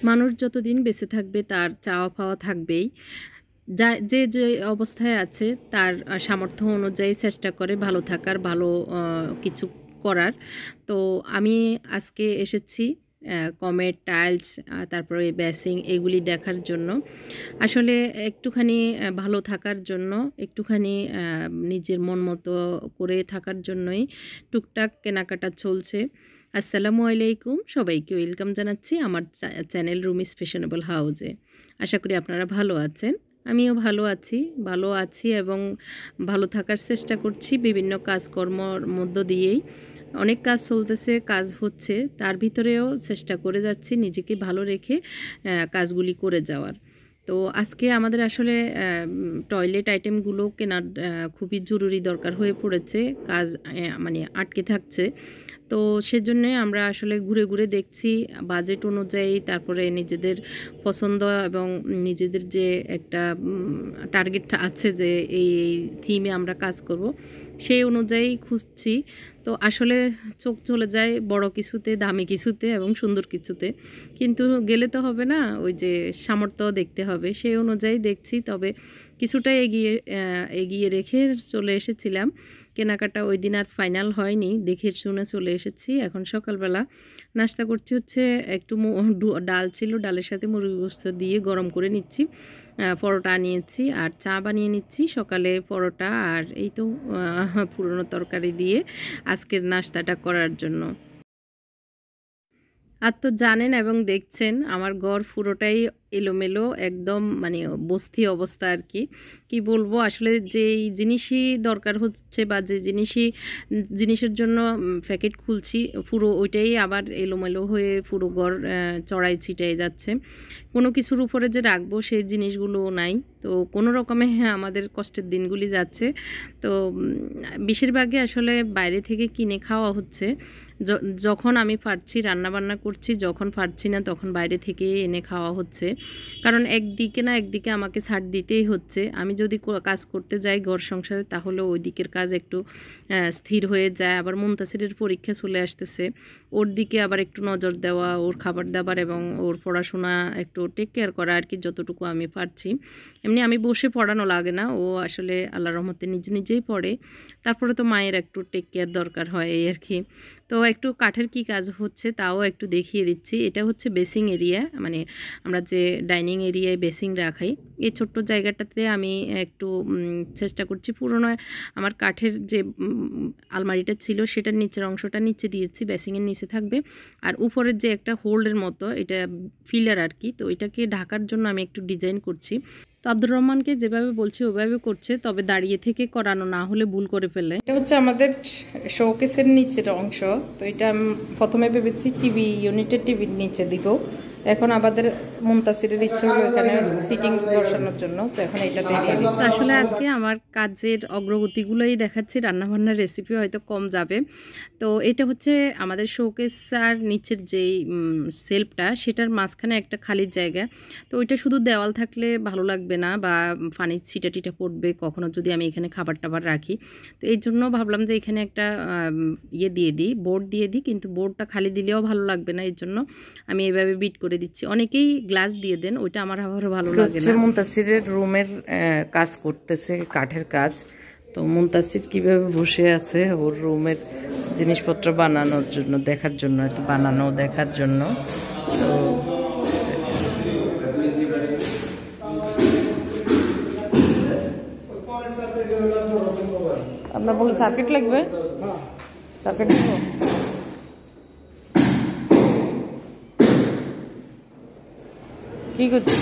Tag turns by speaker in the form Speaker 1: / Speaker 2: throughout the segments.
Speaker 1: মানুষ যতদিন বেঁচে থাকবে তার চাওয়া পাওয়া থাকবেই। যে অবস্থায় আছে তার সামর্থ্য অনুযায়ী চেষ্টা করে ভালো থাকার, ভালো কিছু করার। তো আমি আজকে এসেছি কমেট, টাইলস, তারপরে বেসিং এগুলি দেখার জন্য। আসলে একটুখানি ভালো থাকার জন্য, একটুখানি নিজের মন মতো করে থাকার জন্যই টুকটাক কেনাকাটা চলছে। আসসালামু আলাইকুম, সবাইকে ওয়েলকাম জানাচ্ছি আমার চ্যানেল রুমিস ফ্যাশনেবল হাউজে। আশা করি আপনারা ভালো আছেন। আমিও ভালো আছি এবং ভালো থাকার চেষ্টা করছি বিভিন্ন কাজকর্মর মধ্য দিয়েই। অনেক কাজ চলতেছে, কাজ হচ্ছে, তার ভিতরেও চেষ্টা করে যাচ্ছি নিজেকে ভালো রেখে কাজগুলি করে যাওয়ার। তো আজকে আমাদের আসলে টয়লেট আইটেমগুলো কেনার খুবই জরুরি দরকার হয়ে পড়েছে, কাজ মানে আটকে থাকছে। তো সেজন্যে আমরা আসলে ঘুরে ঘুরে দেখছি বাজেট অনুযায়ী, তারপরে নিজেদের পছন্দ এবং নিজেদের যে একটা টার্গেট আছে যে এই থিমে আমরা কাজ করব, সেই অনুযায়ী খুঁজছি। তো আসলে চোখ চলে যায় বড় কিছুতে, দামি কিছুতে এবং সুন্দর কিছুতে, কিন্তু গেলে তো হবে না, ওই যে সামর্থ্য দেখতে হবে, সেই অনুযায়ী দেখছি। তবে কিছুটা এগিয়ে রেখে চলে এসেছিলাম। কেনাকাটা ওই দিন আর ফাইনাল হয়নি, দেখে শুনে চলে এসেছি। এখন সকালবেলা নাস্তা করছি হচ্ছে একটু ডাল ছিল, ডালের সাথে মুরগি গোশত দিয়ে গরম করে নিচ্ছি, পরোটা নিয়েছি আর চা বানিয়ে নিচ্ছি সকালে, পরোটা আর এই তো পুরনো তরকারি দিয়ে আজকের নাস্তাটা করার জন্য। আর তো জানেন এবং দেখছেন আমার ঘর পুরোটাই এলোমেলো, একদম মানে বস্তি অবস্থা আর কি। কি বলবো, আসলে যেই জিনিসই দরকার হচ্ছে বা যে জিনিসের জন্য প্যাকেট খুলছি, পুরো ওইটাই আবার এলোমেলো হয়ে পুরো ঘর চড়াই ছিটাই যাচ্ছে। কোনো কিছুর উপরে যে রাখবো সেই জিনিসগুলোও নাই। তো কোনো রকমে আমাদের কষ্টের দিনগুলি যাচ্ছে। তো বেশিরভাগই আসলে বাইরে থেকে কিনে খাওয়া হচ্ছে। যখন আমি পারছি রান্নাবান্না করছি, যখন পারছি না তখন বাইরে থেকে এনে খাওয়া হচ্ছে। কারণ একদিকে আমাকে ছাড় দিতেই হচ্ছে। আমি যদি কাজ করতে যাই ঘর সংসারে, তাহলে ওই দিকের কাজ একটু স্থির হয়ে যায়। আবার মুনতাসিরের পরীক্ষা চলে আসতেছে, ওর দিকে আবার একটু নজর দেওয়া, ওর খাবার দাবার এবং ওর পড়াশোনা একটু টেক কেয়ার করা আর কি, যতটুকু আমি পারছি। এমনি আমি বসে পড়ানো লাগে না, ও আসলে আল্লাহর রহমতে নিজেই পড়ে। তারপরে তো মায়ের একটু টেক কেয়ার দরকার হয় এই আর কি। তো একটু কাঠের কি কাজ হচ্ছে তাও একটু দেখিয়ে দিচ্ছি। এটা হচ্ছে বেসিং এরিয়া, মানে আমরা যে ডাইনিং এরিয়ায় বেসিং রাখাই, এই ছোট্ট জায়গাটাতে আমি একটু চেষ্টা করছি। পুরোনো আমার কাঠের যে আলমারিটা ছিল সেটার নিচের অংশটা নিচে দিয়েছি, বেসিংয়ের নিচে থাকবে। আর উপরের যে একটা হোল্ডের মতো, এটা ফিলার আর কি, তো এটাকে ঢাকার জন্য আমি একটু ডিজাইন করছি। তো আব্দুর রহমানকে যেভাবে বলছি ওভাবে করছে, তবে দাঁড়িয়ে থেকে করানো না হলে ভুল করে ফেলে। এটা হচ্ছে আমাদের শোকেসের নিচের অংশ। তো এটা আমি প্রথমে ভেবেছি টিভি ইউনিটের টিভির নিচে দিব, এখন আমাদের মুনতাসিরের ইচ্ছে হলো এখানে সিটিং বসানোর জন্য, তো এখন এটাতে দিয়ে দিচ্ছি। আসলে আজকে আমার কাজের অগ্রগতিগুলোই দেখাচ্ছি, রান্নাবান্নার রেসিপি হয়তো কম যাবে। তো এটা হচ্ছে আমাদের শোকেস আর নিচের যেই সেলফটা, সেটার মাঝখানে একটা খালি জায়গা। তো ওইটা শুধু দেওয়াল থাকলে ভালো লাগবে না, বা পানি ছিটা টিটা পড়বে কখনো যদি আমি এখানে খাবার টাবার রাখি। তো এই জন্য ভাবলাম যে এখানে একটা বোর্ড দিয়ে দিই, কিন্তু বোর্ডটা খালি দিলেও ভালো লাগবে না, এই জন্য আমি এভাবে বিট করে দিচ্ছি। অনেকেই গ্লাস দিয়ে দেন, ওইটা আমার আবার ভালো লাগে না। মুনতাসিরের রুমের কাজ করতেছে, কাঠের কাজ। তো মুনতাসির কিভাবে বসে আছে ওর রুমের জিনিসপত্র বানানোর জন্য, দেখার জন্য আর কি, দেখার জন্য। তো আপনার বলে সার্কিট লাগবে, সার্কিট কি করছে?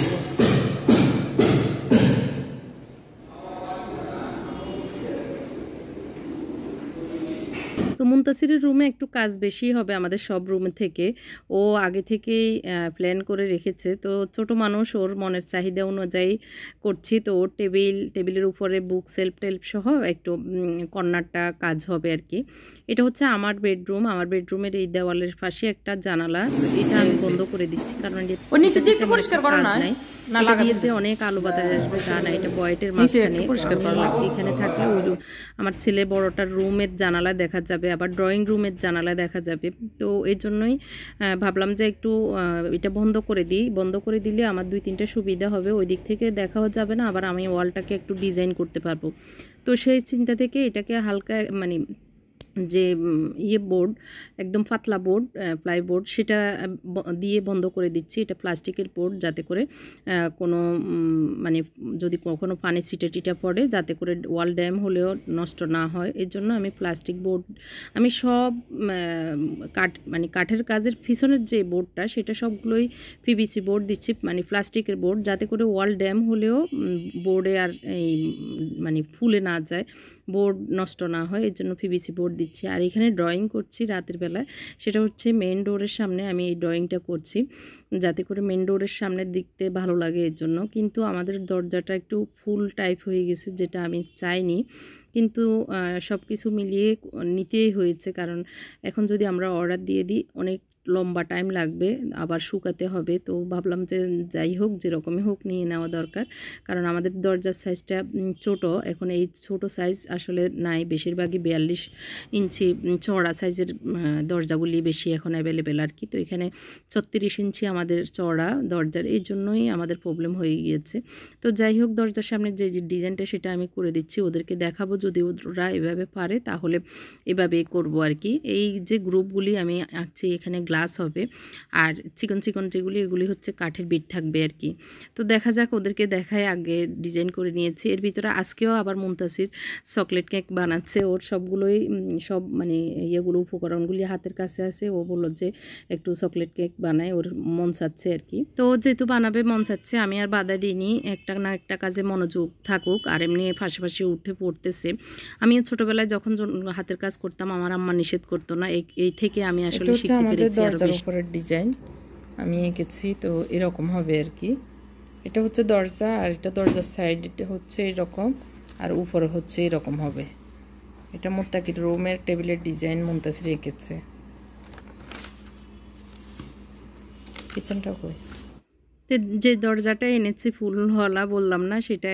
Speaker 1: তো মুনতাসিরের রুমে একটু কাজ বেশি হবে আমাদের সব রুমে থেকে, ও আগে থেকেই প্ল্যান করে রেখেছে। তো ছোট মানুষ, ওর মনের চাহিদা অনুযায়ী করছি। তো ওর টেবিলের উপরে বুক সেলফ সহ একটু কর্নারটা কাজ হবে আর কি। এটা হচ্ছে আমার বেডরুম, আমার বেডরুমের এই দেওয়ালের পাশে একটা জানালা, এটা আমি বন্ধ করে দিচ্ছি কারণ যে অনেক আলো বাতাস আসবে তা না, এটা বয়েটের মাঝখানে, এখানে থাকলে ওই আমার ছেলে বড়টার রুমের জানালা দেখা যাবে। আবার আবার ড্রয়িং রুমের জানালা দেখা যাবে। তো এই জন্যই ভাবলাম যে একটু এটা বন্ধ করে দিই। বন্ধ করে দিলে আমার 2-3টা সুবিধা হবে, ওই দিক থেকে দেখাও যাবে না, আবার আমি ওয়ালটাকে একটু ডিজাইন করতে পারবো। তো সেই চিন্তা থেকে এটাকে হালকা মানে যে বোর্ড, একদম পাতলা বোর্ড, প্লাইবোর্ড, সেটা দিয়ে বন্ধ করে দিচ্ছি। এটা প্লাস্টিকের বোর্ড, যাতে করে কোনো মানে যদি কখনো পানি ছিটে টিটা পড়ে, যাতে করে ওয়াল ড্যাম হলেও নষ্ট না হয়। এর জন্য আমি প্লাস্টিক বোর্ড, আমি সব মানে কাঠের কাজের পিছনের যে বোর্ডটা, সেটা সবগুলোই পিভিসি বোর্ড দিচ্ছি, মানে প্লাস্টিকের বোর্ড, যাতে করে ওয়াল ড্যাম হলেও বোর্ডে আর এই মানে ফুলে না যায়, বোর্ড নষ্ট না হয়, এর জন্য পিভিসি বোর্ড দিচ্ছি। আর এখানে ড্রয়িং করছি রাতের বেলায়, সেটা হচ্ছে মেন ডোরের সামনে আমি এই ড্রয়িংটা করছি, যাতে করে মেন ডোরের সামনে দেখতে ভালো লাগে এর জন্য। কিন্তু আমাদের দরজাটা একটু ফুল টাইপ হয়ে গেছে, যেটা আমি চাইনি, কিন্তু সব কিছু মিলিয়ে নিতেই হয়েছে, কারণ এখন যদি আমরা অর্ডার দিয়ে দিই অনেক লম্বা টাইম লাগবে, আবার শুকাতে হবে। তো ভাবলাম যে যাই হোক, যেরকমই হোক নিয়ে নেওয়া দরকার, কারণ আমাদের দরজার সাইজটা ছোট, এখন এই ছোট সাইজ আসলে নাই, বেশিরভাগই 42 ইঞ্চি চওড়া সাইজের দরজাগুলি বেশি এখন অ্যাভেলেবেল আর কি। তো এখানে 36 ইঞ্চি আমাদের চওড়া দরজার, এই জন্যই আমাদের প্রবলেম হয়ে গিয়েছে। তো যাই হোক, দরজার সামনে যে ডিজাইনটা সেটা আমি করে দিচ্ছি, ওদেরকে দেখাবো, যদি ওরা এভাবে পারে তাহলে এভাবেই করব আর কি। এই যে গ্রুপগুলি আমি আঁকছি, এখানে গ্লাস হবে, আর চিকন চিকন যেগুলি, এগুলি হচ্ছে কাঠের বিট থাকবে আর কি। তো দেখা যাক, ওদেরকে দেখায় আগে ডিজাইন করে নিয়েছি। এর ভিতরে আজকেও আবার মুনতাসির চকলেট কেক বানাচ্ছে, ওর সবগুলোই সব মানে ইয়েগুলো উপকরণগুলি হাতের কাছে আছে। ও বললো যে একটু চকলেট কেক বানায়, ওর মন চাচ্ছে আর কি। তো যেহেতু বানাবে মন চাচ্ছে, আমি আর বাধা দিইনি, একটা না একটা কাজে মনোযোগ থাকুক, আর এমনি পাশাপাশি উঠে পড়তেছে। আমিও ছোটবেলায় যখন হাতের কাজ করতাম, আমার আম্মা নিষেধ করতো না, এই থেকে আমি আসলে শিখতে পেরেছি। আর উপরের ডিজাইন আমি এঁকেছি, তো এরকম হবে আর কি। এটা হচ্ছে দরজা, আর এটা দরজার সাইড হচ্ছে এরকম, আর উপরে হচ্ছে এরকম হবে। এটা মুত্তাকির রুমের টেবিলের ডিজাইন মুনতাসির এঁকেছে। কিচেনটা কই, যে দরজাটা এনেছি ফুলওয়ালা বললাম না, সেটা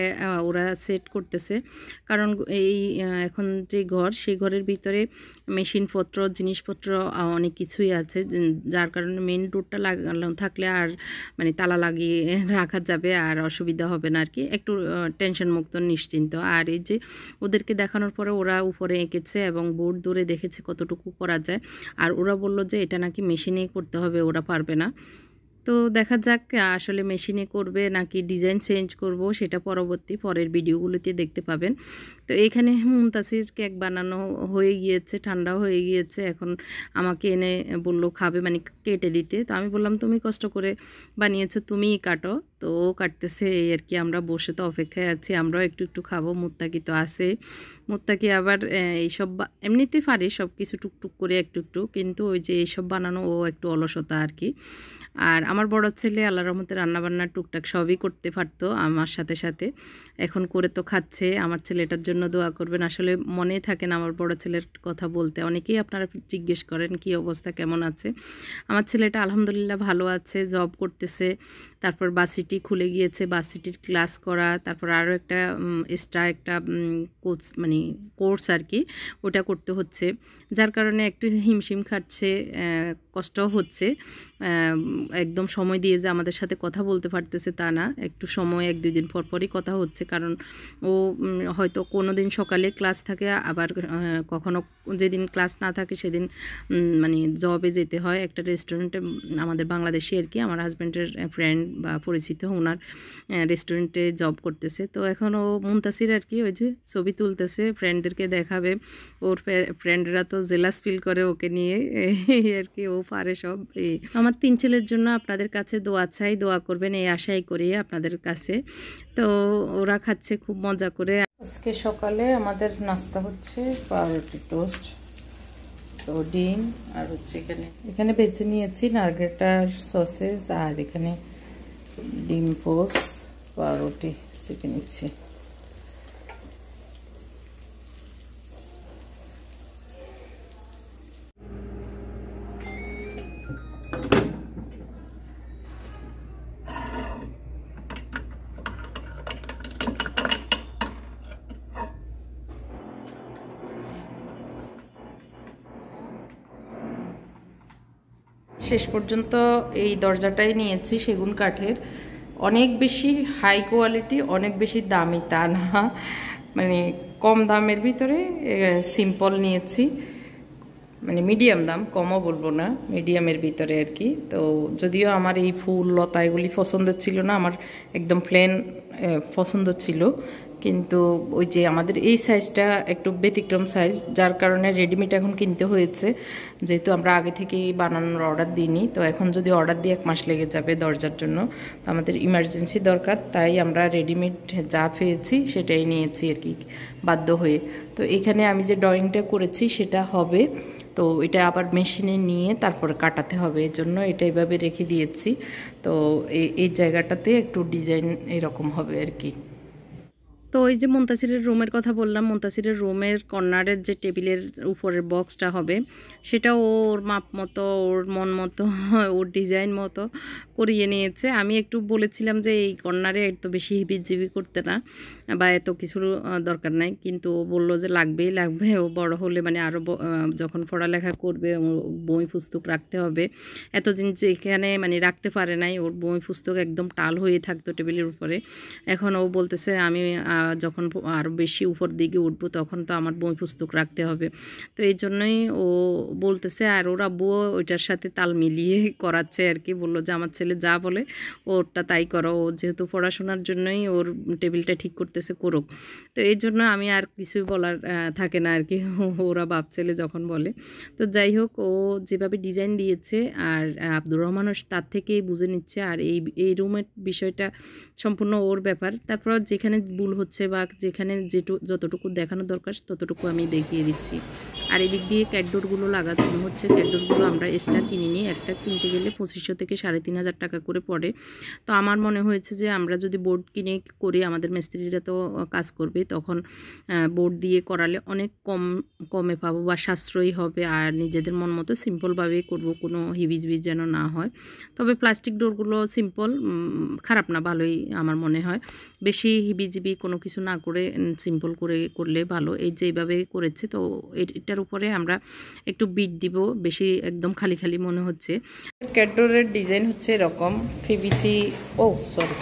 Speaker 1: ওরা সেট করতেছে, কারণ এই এখন যে ঘর, সেই ঘরের ভিতরে মেশিনপত্র, জিনিসপত্র অনেক কিছুই আছে, যার কারণে মেন ডোরটা লাগানো থাকলে আর মানে তালা লাগিয়ে রাখা যাবে, আর অসুবিধা হবে না আর কি, একটু টেনশন মুক্ত নিশ্চিন্ত। আর এই যে ওদেরকে দেখানোর পরে ওরা উপরে এঁকেছে এবং বোর্ড ধরে দেখেছে কতটুকু করা যায়, আর ওরা বলল যে এটা নাকি মেশিনেই করতে হবে, ওরা পারবে না। তো দেখা যাক আসলে মেশিনে করবে নাকি ডিজাইন চেঞ্জ করব, সেটা পরের ভিডিওগুলোতে দেখতে পাবেন। তো এখানে মুনতাসির কেক বানানো হয়ে গিয়েছে, ঠান্ডাও হয়ে গিয়েছে, এখন আমাকে এনে বলল খাবে, মানে কেটে দিতে। তো আমি বললাম তুমি কষ্ট করে বানিয়েছো, তুমিই কাটো। তো ও কাটতেছে এই আর কি, আমরা বসে তো অপেক্ষায় আছি, আমরাও একটু একটু খাবো। মুত্তাকি তো আছে, মুত্তাকি আবার এইসব এমনিতে পারে সব কিছু টুকটুক করে একটু একটু, কিন্তু ওই যে এইসব বানানো ও একটু অলসতা আর কি। আর আমার বড় ছেলে আল্লাহর রহমতে রান্নাবান্না টুকটাক সবই করতে পারতো আমার সাথে সাথে, এখন করে তো খাচ্ছে। আমার ছেলেটার জন্য দোয়া করবেন, আসলে মনেই থাকে না আমার বড় ছেলের কথা বলতে। অনেকেই আপনারা জিজ্ঞেস করেন কি অবস্থা, কেমন আছে। আমার ছেলেটা আলহামদুলিল্লাহ ভালো আছে, জব করতেছে, তারপর বাসিটি খুলে গিয়েছে, বাসিটির ক্লাস করা, তারপর আরও একটা এক্সট্রা একটা মানে কোর্স আর কি, ওটা করতে হচ্ছে, যার কারণে একটু হিমশিম খাচ্ছে, কষ্টও হচ্ছে। একদম সময় দিয়ে যে আমাদের সাথে কথা বলতে পারতেছে তা না, একটু সময় 1-2 দিন পর পরই কথা হচ্ছে, কারণ ও হয়তো কোনো দিন সকালে ক্লাস থাকে, আবার কখনো যেদিন ক্লাস না থাকে সেদিন মানে জবে যেতে হয় একটা রেস্টুরেন্টে, আমাদের বাংলাদেশি আর কি, আমার হাজব্যান্ডের ফ্রেন্ড বা পরিচিত ওনার রেস্টুরেন্টে জব করতেছে। তো এখন ও মুনতাসির আর কি ওই যে ছবি তুলতেছে, ফ্রেন্ডদেরকে দেখাবে, ওর ফ্রেন্ডরা তো জেলাস ফিল করে ওকে নিয়ে আর কি, ও পারে সব। আমার 3 ছেলের জন্য আপনাদের কাছে দোয়া চাই, দোয়া করবেন এই আশাই করি আপনাদের কাছে। তো ওরা খাচ্ছে খুব মজা করে। আজকে সকালে আমাদের নাস্তা হচ্ছে পাউরুটি টোস্ট, তো ডিম, আর হচ্ছে এখানে বেছে নিয়েছি নারকেটার সসেস, আর এখানে ডিম পোস্ট, পাউরুটি চেপে নিচ্ছি। শেষ পর্যন্ত এই দরজাটাই নিয়েছি সেগুন কাঠের। অনেক বেশি হাই কোয়ালিটি, অনেক বেশি দামি তা না, মানে কম দামের ভিতরে সিম্পল নিয়েছি, মানে মিডিয়াম দাম, কমও বলবো না, মিডিয়ামের ভিতরে আর কি। তো যদিও আমার এই ফুল লতা এগুলি পছন্দ ছিল না, আমার একদম প্লেন পছন্দ ছিল, কিন্তু ওই যে আমাদের এই সাইজটা একটু ব্যতিক্রম সাইজ, যার কারণে রেডিমেড এখন কিনতে হয়েছে, যেহেতু আমরা আগে থেকেই বানানোর অর্ডার দিইনি। তো এখন যদি অর্ডার দিয়ে 1 মাস লেগে যাবে দরজার জন্য, তো আমাদের ইমার্জেন্সি দরকার, তাই আমরা রেডিমেড যা পেয়েছি সেটাই নিয়েছি আর কি, বাধ্য হয়ে। তো এখানে আমি যে ড্রয়িংটা করেছি সেটা হবে, তো এটা আবার মেশিনে নিয়ে তারপরে কাটাতে হবে, এর জন্য এটা এইভাবে রেখে দিয়েছি। তো এই জায়গাটাতে একটু ডিজাইন এরকম হবে আর কি। তো ওই যে মুনতাসিরের রুমের কথা বললাম, মুনতাসিরের রুমের কর্নারের যে টেবিলের উপরের বক্সটা হবে, সেটা ওর মাপ মতো, ওর মন মতো, ওর ডিজাইন মতো করিয়ে নিয়েছে। আমি একটু বলেছিলাম যে এই কর্নারে এত বেশি হিবিজিবি করতে না, বা এত কিছুর দরকার নাই, কিন্তু ও বললো যে লাগবেই লাগবে, ও বড় হলে মানে আরও যখন পড়ালেখা করবে বই পুস্তক রাখতে হবে। এতদিন যে এখানে মানে রাখতে পারে নাই, ওর বই পুস্তক একদম টাল হয়ে থাকতো টেবিলের উপরে। এখন ও বলতেছে আমি যখন আরও বেশি উপর দিকে উঠবো তখন তো আমার বই পুস্তক রাখতে হবে। তো এই জন্যই ও বলতেছে, আর ওর আব্বুও ওইটার সাথে তাল মিলিয়ে করাচ্ছে আর কি। বললো যে আমার ছেলে যা বলে ওরটা তাই করো, ও যেহেতু পড়াশোনার জন্যই ওর টেবিলটা ঠিক করতেছে, করুক। তো এই জন্য আমি আর কিছুই বলার থাকে না আর কি, ওরা বাপ ছেলে যখন বলে। তো যাই হোক, ও যেভাবে ডিজাইন দিয়েছে আর আব্দুর রহমানও তার থেকেই বুঝে নিচ্ছে, আর এই রুমের বিষয়টা সম্পূর্ণ ওর ব্যাপার। তারপর যেখানে ভুল হচ্ছে বা যেখানে যতটুকু দেখানো দরকার ততটুকু আমি দেখিয়ে দিচ্ছি। আর এদিক দিয়ে ক্যাডডোরগুলো লাগানো হচ্ছে। ক্যাডডোরগুলো আমরা এক্সট্রা কিনিনি, একটা কিনতে গেলে 2500 থেকে 3500 টাকা করে পড়ে। তো আমার মনে হয়েছে যে আমরা যদি বোর্ড কিনে করি, আমাদের মিস্ত্রিরা তো কাজ করবে, তখন বোর্ড দিয়ে করালে অনেক কমে পাবো বা সাশ্রয়ী হবে, আর নিজেদের মন মতো সিম্পলভাবেই করবো, কোনো হিবিজবিজ যেন না হয়। তবে প্লাস্টিক ডোরগুলো সিম্পল, খারাপ না, ভালোই আমার মনে হয়। বেশি হিবিজিবি কোনো কিছু না করে সিম্পল করে করলে ভালো। এই যে এইভাবে করেছে, তো এটার উপরে আমরা একটু বিট দিব, বেশি একদম খালি খালি মনে হচ্ছে। ক্যাডডোরের ডিজাইন হচ্ছে এরকম, পিভিসি, ও সরি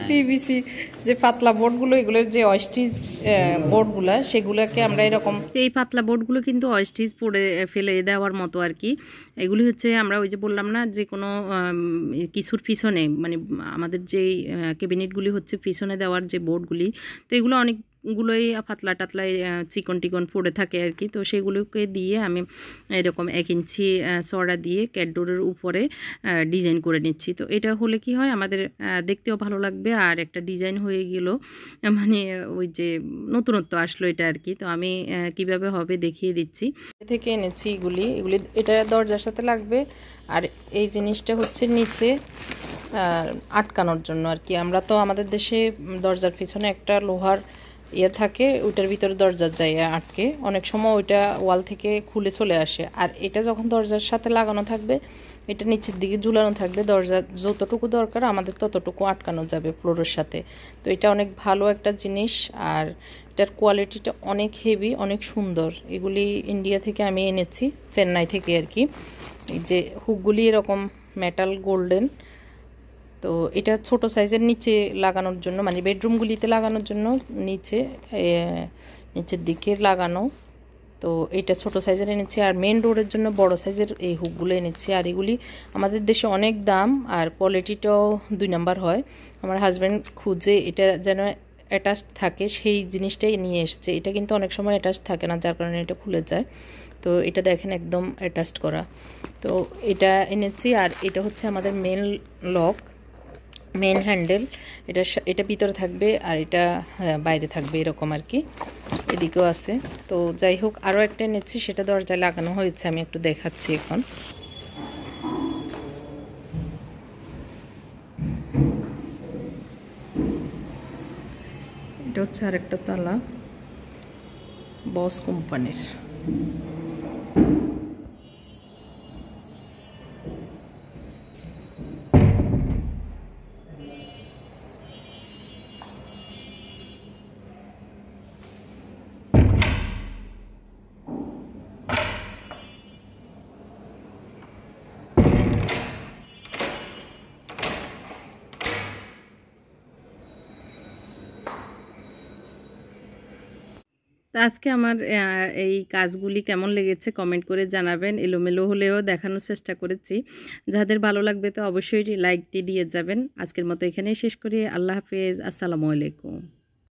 Speaker 1: পিভিসি যে পাতলা বোর্ডগুলো, এগুলোর যে অয়েস্টিজ বোর্ডগুলো, সেগুলোকে আমরা এরকম, এই পাতলা বোর্ডগুলো কিন্তু অয়েস্টিজ পড়ে ফেলে দেওয়ার মতো আর কি। এগুলি হচ্ছে আমরা ওই যে বললাম না, যে কোনো কিছুর পিছনে, মানে আমাদের যেই ক্যাবিনেটগুলি হচ্ছে পিছনে দেওয়ার যে বোর্ডগুলি, তো এগুলো অনেকগুলোই পাতলা টাতলাই চিকন টিকন পড়ে থাকে আর কি। তো সেগুলোকে দিয়ে আমি এরকম 1 ইঞ্চি চড়া দিয়ে ক্যাডডোরের উপরে ডিজাইন করে নিচ্ছি। তো এটা হলে কি হয়, আমাদের দেখতেও ভালো লাগবে, আর একটা ডিজাইন হয়ে গেল, মানে ওই যে নতুনত্ব আসলো এটা আর কি। তো আমি কিভাবে হবে দেখিয়ে দিচ্ছি। থেকে এনেছি এগুলি এটা দরজার সাথে লাগবে, আর এই জিনিসটা হচ্ছে নিচে আটকানোর জন্য আর কি। আমরা তো আমাদের দেশে দরজার পিছনে একটা লোহার ইয়ে থাকে, ওইটার ভিতরে দরজার জায়গা আটকে, অনেক সময় ওইটা ওয়াল থেকে খুলে চলে আসে। আর এটা যখন দরজার সাথে লাগানো থাকবে, এটা নিচের দিকে ঝুলানো থাকবে, দরজা যতটুকু দরকার আমাদের ততটুকু আটকানো যাবে ফ্লোরের সাথে। তো এটা অনেক ভালো একটা জিনিস, আর এটার কোয়ালিটিটা অনেক হেভি, অনেক সুন্দর। এগুলি ইন্ডিয়া থেকে আমি এনেছি, চেন্নাই থেকে আর কি। এই যে হুকগুলি এরকম মেটাল গোল্ডেন। তো এটা ছোট সাইজের নিচে লাগানোর জন্য, মানে বেডরুমগুলিতে লাগানোর জন্য নিচের দিকে লাগানো। তো এটা ছোট সাইজের এনেছি, আর মেন ডোরের জন্য বড় সাইজের এই হুকগুলো এনেছি। আর এগুলি আমাদের দেশে অনেক দাম, আর কোয়ালিটিটাও 2 নাম্বার হয়। আমার হাজব্যান্ড খুঁজে এটা যেন অ্যাটাচড থাকে, সেই জিনিসটাই নিয়ে এসেছে। এটা কিন্তু অনেক সময় অ্যাটাচড থাকে না, যার কারণে এটা খুলে যায়। তো এটা দেখেন একদম অ্যাটাচড করা। তো এটা এনেছি, আর এটা হচ্ছে আমাদের মেন লক, মেন হ্যান্ডেল। এটা ভিতরে থাকবে, আর এটা বাইরে থাকবে এরকম আর কি। এদিকেও আছে। তো যাই হোক, আরও একটা এনেছি, সেটা দরজায় লাগানো হয়েছে, আমি একটু দেখাচ্ছি এখন। এটা হচ্ছে আরেকটা তালা, বস কোম্পানির। তো আজকে আমার এই কাজগুলি কেমন লেগেছে কমেন্ট করে জানাবেন। এলোমেলো হলেও দেখানোর চেষ্টা করেছি। যাদের ভালো লাগবে তো অবশ্যই লাইকটি দিয়ে যাবেন। আজকের মতো এখানেই শেষ করি। আল্লাহ হাফেজ। আসসালামু আলাইকুম।